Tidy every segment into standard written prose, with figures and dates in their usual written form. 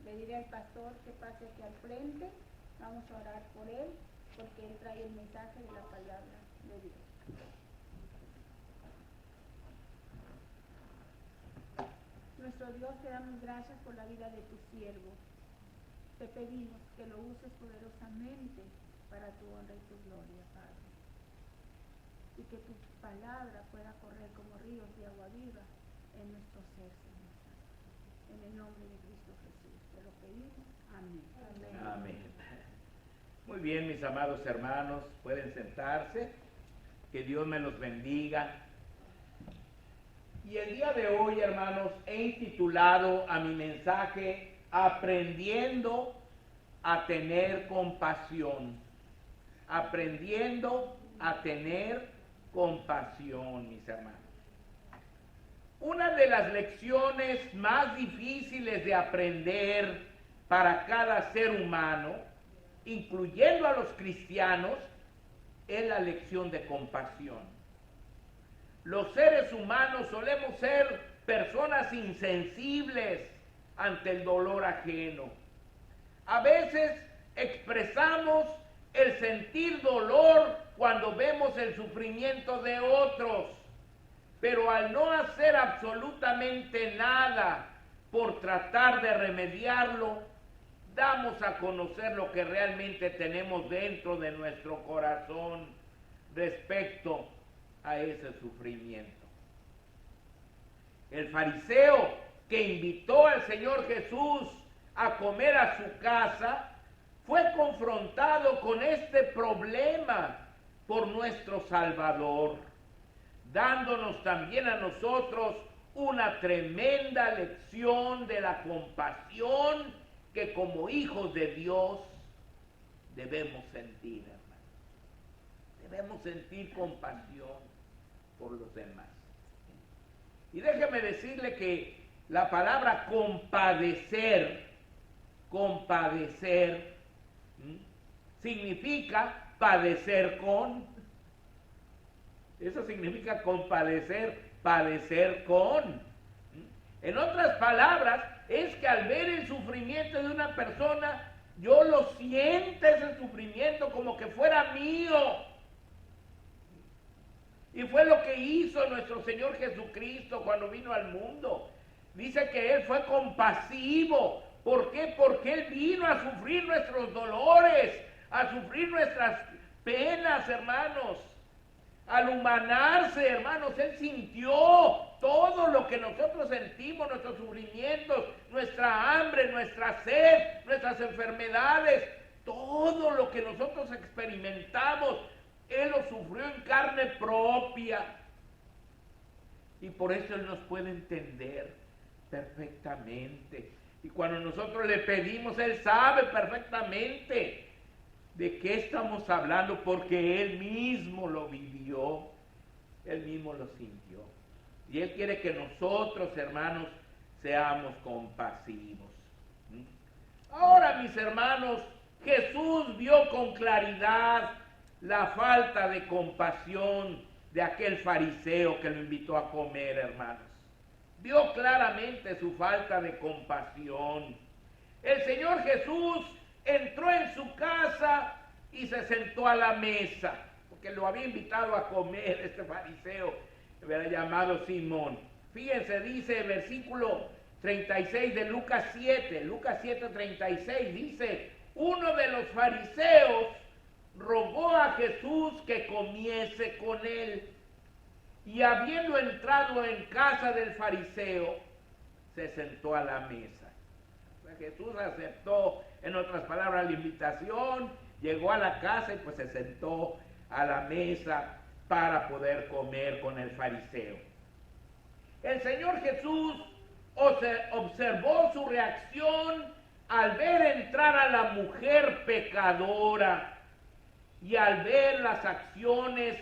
le diré al pastor que pase aquí al frente. Vamos a orar por él, porque él trae el mensaje de la palabra de Dios. Nuestro Dios, te damos gracias por la vida de tu siervo. Te pedimos que lo uses poderosamente para tu honra y tu gloria, Padre. Y que tu palabra pueda correr como ríos de agua viva en nuestro ser, Señor. En el nombre de Cristo Jesús te lo pedimos. Amén. Amén. Muy bien, mis amados hermanos, pueden sentarse. Que Dios me los bendiga. Y el día de hoy, hermanos, he intitulado a mi mensaje Aprendiendo a tener compasión. Aprendiendo a tener compasión, mis hermanos. Una de las lecciones más difíciles de aprender para cada ser humano, incluyendo a los cristianos, es la lección de compasión. Los seres humanos solemos ser personas insensibles ante el dolor ajeno. A veces expresamos el sentir dolor cuando vemos el sufrimiento de otros, pero al no hacer absolutamente nada por tratar de remediarlo, damos a conocer lo que realmente tenemos dentro de nuestro corazón respecto a ese sufrimiento. El fariseo que invitó al Señor Jesús a comer a su casa fue confrontado con este problema por nuestro Salvador, dándonos también a nosotros una tremenda lección de la compasión que como hijos de Dios debemos sentir, hermano. Debemos sentir compasión por los demás. Y déjeme decirle que la palabra compadecer, significa padecer con. Eso significa compadecer, padecer con. En otras palabras, es que al ver el sufrimiento de una persona, yo lo siento ese sufrimiento como que fuera mío. Y fue lo que hizo nuestro Señor Jesucristo cuando vino al mundo. Dice que Él fue compasivo. ¿Por qué? Porque Él vino a sufrir nuestros dolores, a sufrir nuestras penas, hermanos. Al humanarse, hermanos, Él sintió todo lo que nosotros sentimos, nuestros sufrimientos, nuestra hambre, nuestra sed, nuestras enfermedades, todo lo que nosotros experimentamos, Él lo sufrió en carne propia. Y por eso Él nos puede entender perfectamente. Y cuando nosotros le pedimos, Él sabe perfectamente de qué estamos hablando, porque Él mismo lo vivió, Él mismo lo sintió. Y Él quiere que nosotros, hermanos, seamos compasivos. Ahora, mis hermanos, Jesús vio con claridad la falta de compasión de aquel fariseo que lo invitó a comer, hermanos. Vio claramente su falta de compasión. El Señor Jesús entró en su casa y se sentó a la mesa, porque lo había invitado a comer este fariseo, llamado Simón. Fíjense, dice el versículo 36 de Lucas 7:36, dice: uno de los fariseos rogó a Jesús que comiese con él, y habiendo entrado en casa del fariseo, se sentó a la mesa. Jesús aceptó, en otras palabras, la invitación, llegó a la casa y pues se sentó a la mesa para poder comer con el fariseo. El Señor Jesús observó su reacción al ver entrar a la mujer pecadora y al ver las acciones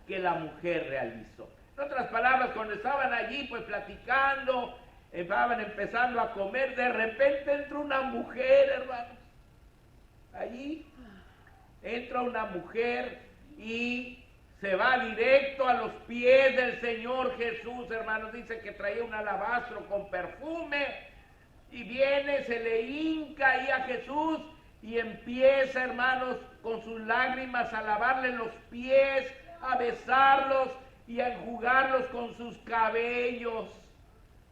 que la mujer realizó. En otras palabras, cuando estaban allí pues platicando, estaban empezando a comer, de repente entra una mujer, hermanos. Allí entra una mujer y se va directo a los pies del Señor Jesús, hermanos. Dice que traía un alabastro con perfume, y viene, se le hinca ahí a Jesús y empieza, hermanos, con sus lágrimas a lavarle los pies, a besarlos y a enjugarlos con sus cabellos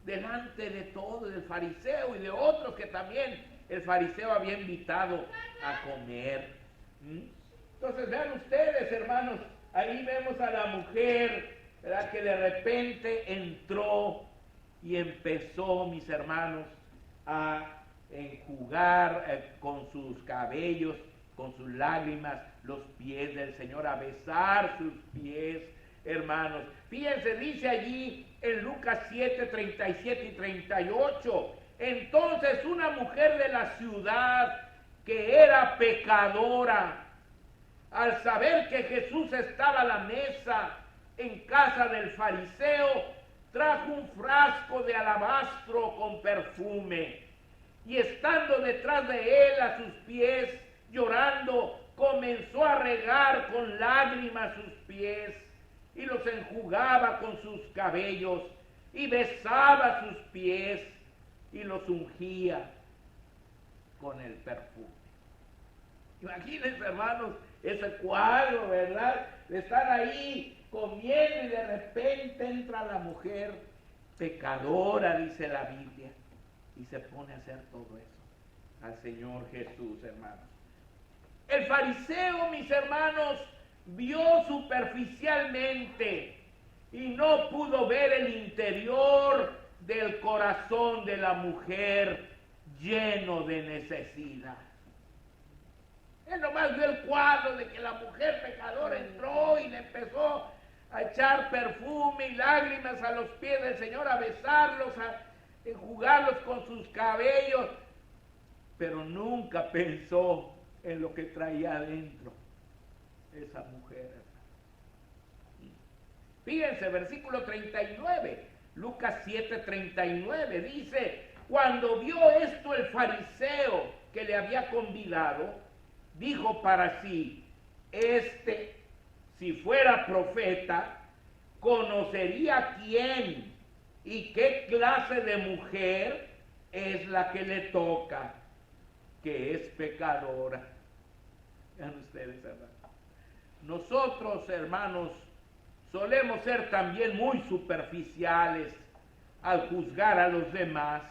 delante de todo, del fariseo y de otros que también el fariseo había invitado a comer. Entonces vean ustedes, hermanos, ahí vemos a la mujer, ¿verdad?, que de repente entró y empezó, mis hermanos, a enjugar con sus cabellos, con sus lágrimas, los pies del Señor, a besar sus pies, hermanos. Fíjense, dice allí en Lucas 7, 37 y 38, entonces una mujer de la ciudad que era pecadora, al saber que Jesús estaba a la mesa en casa del fariseo, trajo un frasco de alabastro con perfume, y estando detrás de él a sus pies, llorando, comenzó a regar con lágrimas sus pies, y los enjugaba con sus cabellos, y besaba sus pies, y los ungía con el perfume. Imagínense, hermanos, ese cuadro, ¿verdad? Están ahí comiendo y de repente entra la mujer pecadora, dice la Biblia, y se pone a hacer todo eso al Señor Jesús, hermanos. El fariseo, mis hermanos, vio superficialmente y no pudo ver el interior del corazón de la mujer lleno de necesidad. Él nomás vio el cuadro de que la mujer pecadora entró y le empezó a echar perfume y lágrimas a los pies del Señor, a besarlos, a enjugarlos con sus cabellos, pero nunca pensó en lo que traía adentro esa mujer. Fíjense, versículo 39, Lucas 7, 39, dice, cuando vio esto el fariseo que le había convidado, dijo para sí, si fuera profeta, conocería quién y qué clase de mujer es la que le toca, que es pecadora. Vean ustedes, hermanos. Nosotros, hermanos, solemos ser también muy superficiales al juzgar a los demás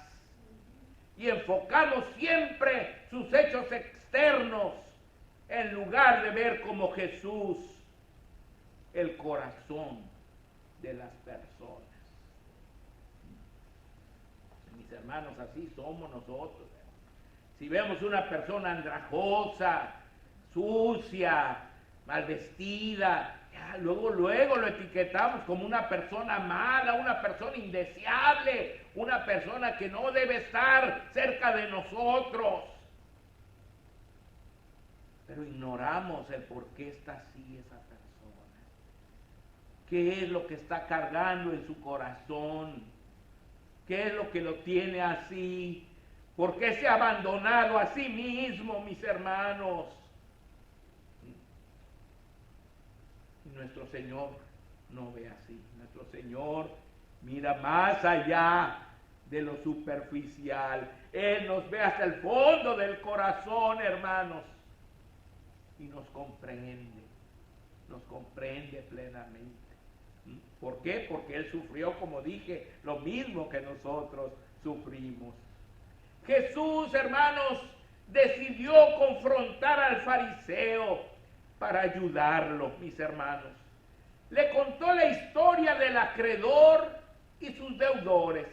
y enfocamos siempre sus hechos externos en lugar de ver como Jesús el corazón de las personas. Mis hermanos, así somos nosotros. Si vemos una persona andrajosa, sucia, mal vestida, luego lo etiquetamos como una persona mala, una persona indeseable, una persona que no debe estar cerca de nosotros. Pero ignoramos el por qué está así esa persona. ¿Qué es lo que está cargando en su corazón? ¿Qué es lo que lo tiene así? ¿Por qué se ha abandonado a sí mismo, mis hermanos? Nuestro Señor no ve así. Nuestro Señor mira más allá de lo superficial. Él nos ve hasta el fondo del corazón, hermanos, y nos comprende plenamente. ¿Por qué? Porque Él sufrió, como dije, lo mismo que nosotros sufrimos. Jesús, hermanos, decidió confrontar al fariseo para ayudarlo, mis hermanos. Le contó la historia del acreedor y sus deudores.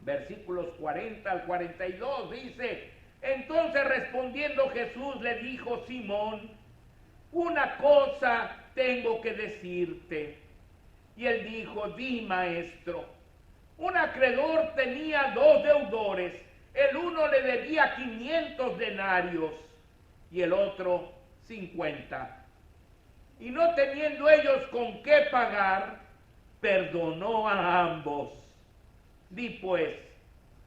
Versículos 40 al 42 dice, entonces respondiendo Jesús le dijo, Simón, una cosa tengo que decirte. Y él dijo, di, maestro. Un acreedor tenía 2 deudores. El uno le debía 500 denarios y el otro 50. Y no teniendo ellos con qué pagar, perdonó a ambos. Di pues,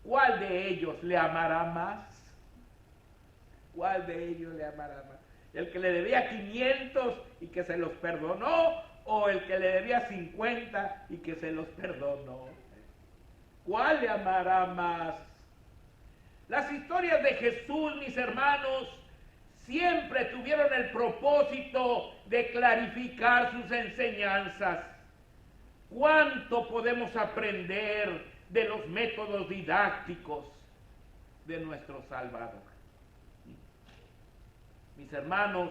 ¿cuál de ellos le amará más? ¿Cuál de ellos le amará más? ¿El que le debía 500 y que se los perdonó? ¿O el que le debía 50 y que se los perdonó? ¿Cuál le amará más? Las historias de Jesús, mis hermanos, siempre tuvieron el propósito de clarificar sus enseñanzas. ¿Cuánto podemos aprender de los métodos didácticos de nuestro Salvador? Mis hermanos,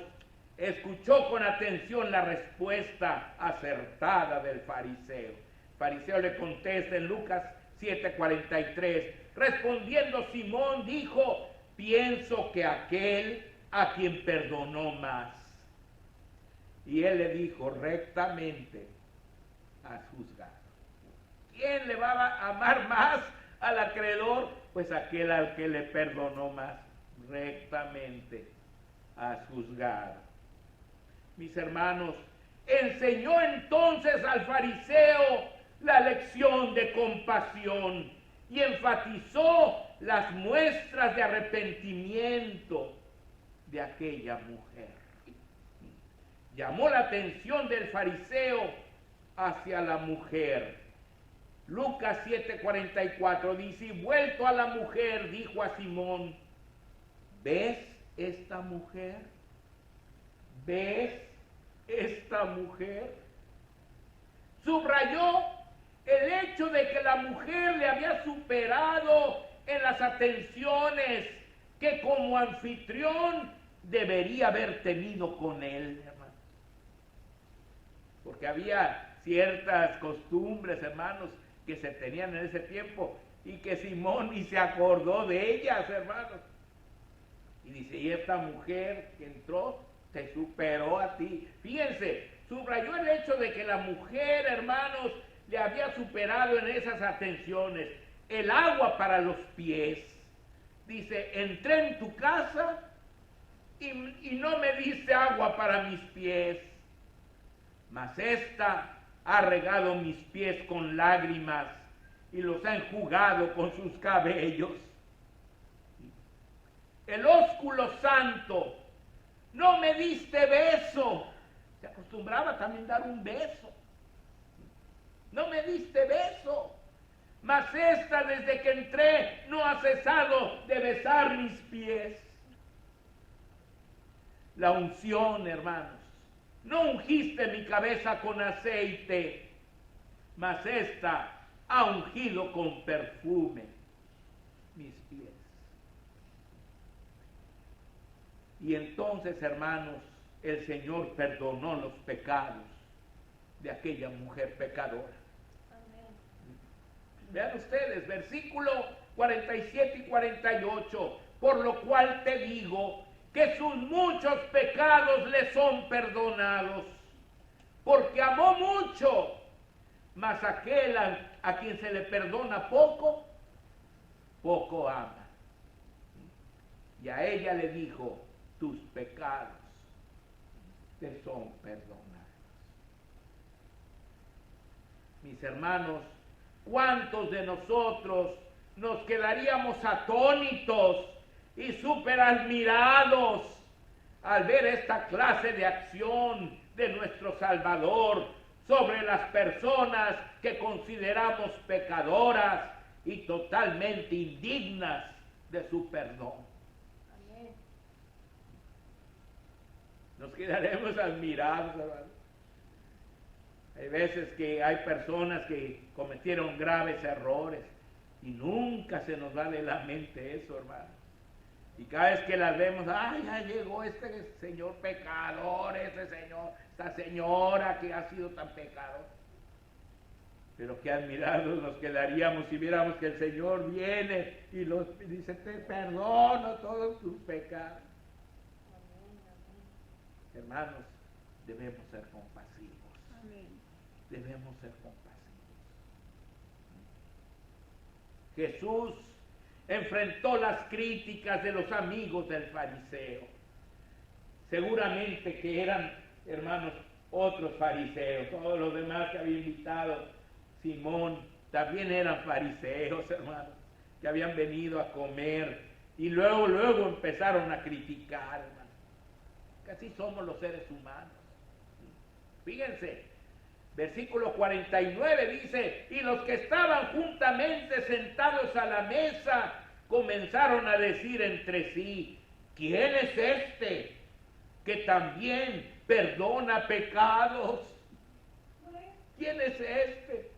escuchó con atención la respuesta acertada del fariseo. El fariseo le contesta en Lucas 7:43, respondiendo Simón dijo, pienso que aquel a quien perdonó más. Y él le dijo, rectamente has juzgado. ¿Quién le va a amar más al acreedor? Pues aquel al que le perdonó más. Rectamente has juzgado. Mis hermanos, enseñó entonces al fariseo la lección de compasión y enfatizó las muestras de arrepentimiento de aquella mujer. Llamó la atención del fariseo hacia la mujer. Lucas 7:44 dice, y vuelto a la mujer, dijo a Simón, ¿ves esta mujer? ¿Ves esta mujer? Subrayó el hecho de que la mujer le había superado en las atenciones que como anfitrión debería haber tenido con él, hermano. Porque había ciertas costumbres, hermanos, que se tenían en ese tiempo y que Simón ni se acordó de ellas, hermanos. Y dice, y esta mujer que entró te superó a ti. Fíjense, subrayó el hecho de que la mujer, hermanos, le había superado en esas atenciones. El agua para los pies. Dice, entré en tu casa y no me diste agua para mis pies. Mas esta ha regado mis pies con lágrimas y los ha enjugado con sus cabellos. El ósculo santo, no me diste beso. Se acostumbraba también dar un beso. No me diste beso. Mas esta desde que entré no ha cesado de besar mis pies. La unción, hermanos. No ungiste mi cabeza con aceite, mas esta ha ungido con perfume mis pies. Y entonces, hermanos, el Señor perdonó los pecados de aquella mujer pecadora. Amén. Vean ustedes, versículo 47 y 48, por lo cual te digo que sus muchos pecados le son perdonados, porque amó mucho, mas aquel a quien se le perdona poco, poco ama. Y a ella le dijo, tus pecados te son perdonados. Mis hermanos, ¿cuántos de nosotros nos quedaríamos atónitos y súper admirados al ver esta clase de acción de nuestro Salvador sobre las personas que consideramos pecadoras y totalmente indignas de su perdón? Amén. Nos quedaremos admirados, hermano. Hay veces que hay personas que cometieron graves errores y nunca se nos va de la mente eso, hermano. Y cada vez que las vemos, ¡ay, ya llegó este señor pecador, ese señor, esta señora que ha sido tan pecador! Pero qué admirados nos quedaríamos si viéramos que el Señor viene y dice, te perdono todos tus pecados. Amén, amén. Hermanos, debemos ser compasivos. Amén. Debemos ser compasivos. Jesús enfrentó las críticas de los amigos del fariseo. Seguramente que eran, hermanos, otros fariseos. Todos los demás que había invitado Simón también eran fariseos, hermanos, que habían venido a comer y luego empezaron a criticar, hermanos. Que así somos los seres humanos. Fíjense, Versículo 49 dice, y los que estaban juntamente sentados a la mesa comenzaron a decir entre sí, ¿quién es este que también perdona pecados? ¿Quién es este?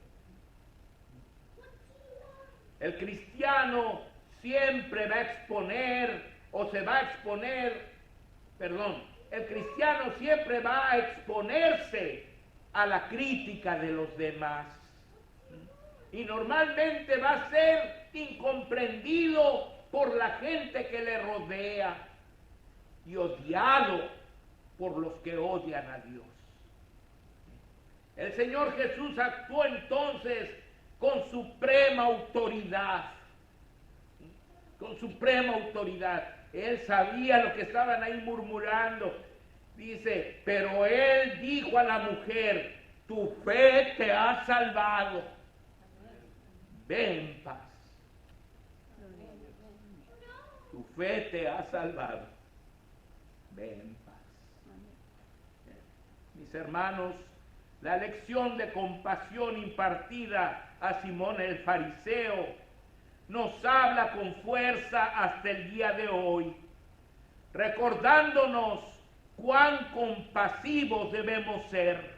El cristiano siempre va a exponer, o se va a exponer, el cristiano siempre va a exponerse a la crítica de los demás. Y normalmente va a ser incomprendido por la gente que le rodea y odiado por los que odian a Dios. El Señor Jesús actuó entonces con suprema autoridad. Con suprema autoridad. Él sabía lo que estaban ahí murmurando. Dice, pero Él dijo a la mujer, tu fe te ha salvado. Ve en paz. Tu fe te ha salvado. Ve en paz. Mis hermanos, la lección de compasión impartida a Simón el fariseo nos habla con fuerza hasta el día de hoy, recordándonos cuán compasivos debemos ser.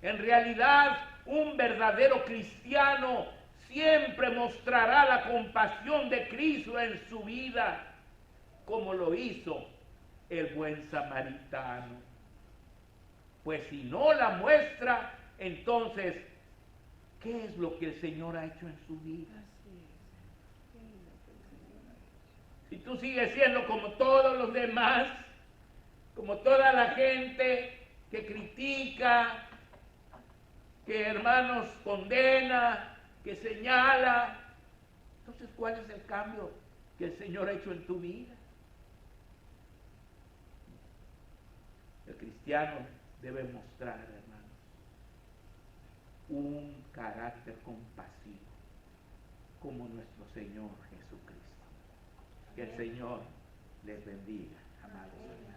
En realidad, un verdadero cristiano siempre mostrará la compasión de Cristo en su vida, como lo hizo el buen samaritano. Pues si no la muestra, entonces, ¿qué es lo que el Señor ha hecho en su vida? Si tú sigues siendo como todos los demás, como toda la gente que critica, que hermanos condena, que señala, entonces ¿cuál es el cambio que el Señor ha hecho en tu vida? El cristiano debe mostrar, hermanos, un carácter compasivo como nuestro Señor Jesucristo. Que el Señor les bendiga, amados hermanos.